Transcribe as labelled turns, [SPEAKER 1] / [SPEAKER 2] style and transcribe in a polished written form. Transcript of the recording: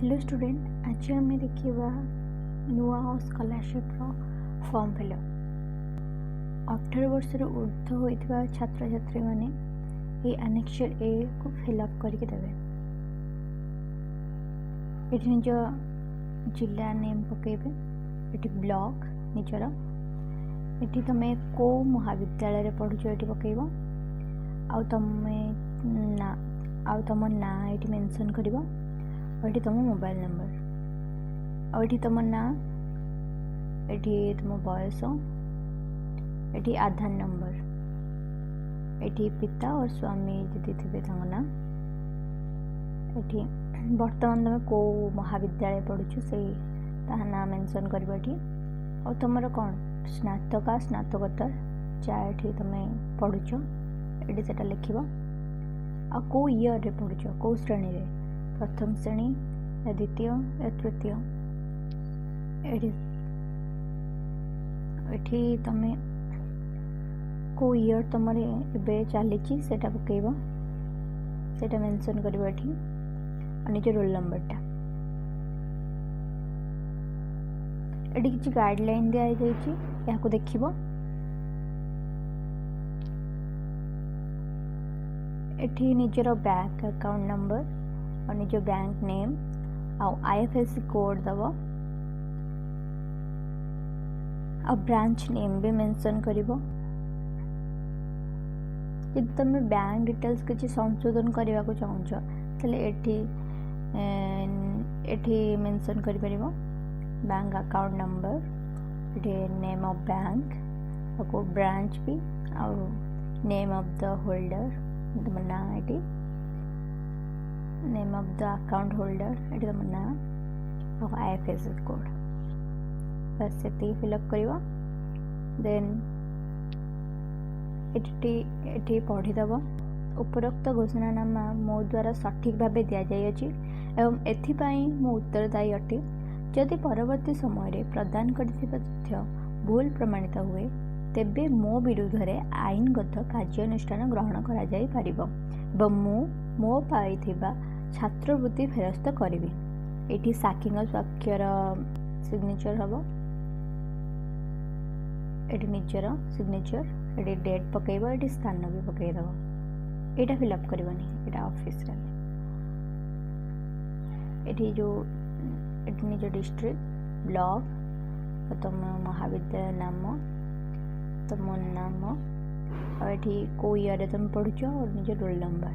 [SPEAKER 1] Hello student, आज आम देखा नुआ स्कॉलरशिप फॉर्म फिलअप 18 वर्ष ऊर्ध्व होता छात्र छात्री मैंने ये एनेक्चर ए को फिलअप करके देवे। ये निज जिला नेम पकेबे, ये ब्लॉक निजर, ये तुम को महाविद्यालय पढ़ुच ये पकेब, तुम ना ये मेंशन कर, ये तुम मोबाइल नंबर, और तुम ना, ये तुम बयस, ये आधार नंबर, ये पिता और स्वामी जी थे ना, ये बर्तमान तुम को महाविद्यालय पढ़ुच से ना मेंशन कर, और तुम कौन स्नातक स्नातकोत्तर जहाँ ये तुम पढ़ुच ये से लिख, आ को ईयर रे पढ़ुच, कौ श्रेणी रे, प्रथम श्रेणी या द्वितीय या तृतीय, ये तुम को ईयर तुम ए चली पकेब, से मेंशन कर, निज रोल नंबरटा ये किसी गाइडलाइन दि जाए देख, ये निजर बैंक अकाउंट नंबर और निज बैंक नेम IFSC कोड दब, आ ब्रांच नेम भी मेंशन कर। जब तुम बैंक डिटेल्स किसी संशोधन करने को चाहूच ये मेंशन कर बैंक अकाउंट नंबर, ये नेम ऑफ बैंक को ब्रांच भी, और नेम ऑफ द होल्डर तुम ना, ये name of the account holder ये तुम ना, और IFSC कोड बस ये फिलअप कर। देन ये पढ़ीदब। उपरोक्त घोषणानामा मो द्वारा सठिक भाव दि जाइए एवं एथिपाई मो उत्तरदायी अटे। जदि परवर्ती समय प्रदान करथिबा तथ्य भूल प्रमाणित हुए तेबे मो विरुद्ध में आईनगत कार्यानुष्ठान ग्रहण करा जाई परिबो एवं मो पाइथिबा छात्रवृत्ति फेरस्त करी। ये साक्षीर स्वाक्षर सिग्नेचर हम, ये निजर सिग्नेचर, ये डेट पकेब, ये स्थान भी पकईदेव। यहाँ फिलअप करनी, यहाँ ऑफिस ये जो निज डिस्ट्रिक्ट ब्लॉक, तुम महाविद्यालय नाम, तुम नाम, और ये को ईयर तुम पढ़ुच, और निज रोल नंबर।